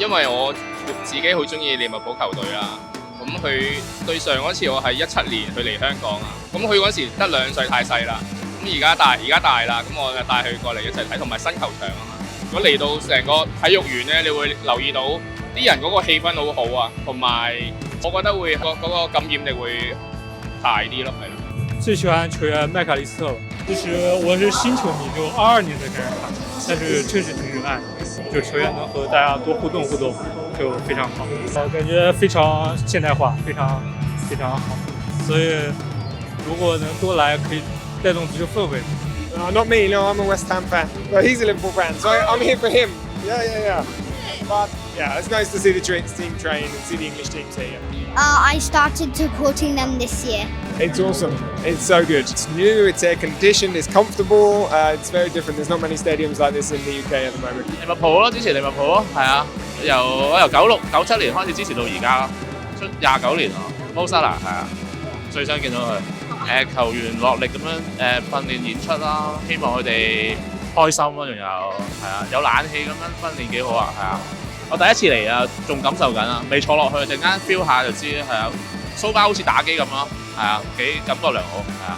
因為我自己好中意利物浦球隊啦。咁佢對上嗰次我係17年佢嚟香港啊，咁佢嗰時得2歲太細啦，咁而家大啦，咁我就帶佢過嚟一齊睇，同埋新球場啊嘛。如果嚟到成個體育園咧，你會留意到啲人嗰個氣氛好好啊，同埋我覺得會嗰個感染力會大啲咯，係咯。最喜歡球员麦卡利斯特，就是我是新球迷，就22年才开始看，但是确实挺热爱，就球员能和大家多互动，就非常好，感觉非常现代化，非常好，所以如果能多来，可以带动足球氛围。Not me, no, I'm a West Ham fan. Well, he's a Liverpool fan, so I'm here for him. Yeah. But yeah, it's nice to see the team train and see the English teams here. I started supporting them this year. It's awesome. It's so good. It's new, it's air conditioned, it's comfortable. It's very different. There's not many stadiums like this in the UK at the moment. 利物浦咯，支持利物浦咯，係啊，我由97年開始支持到而家，出29年咯。摩沙拿係啊，最想見到佢。球員落力咁樣訓練演出啦，希望佢哋開心咯，仲有係啊，有冷氣咁樣訓練幾好啊，係啊。我第一次嚟啊，仲感受緊啊，未坐落去，陣間 feel 下就知係啊。蘇巴好似打機咁咯，係啊，幾感覺良好，係啊。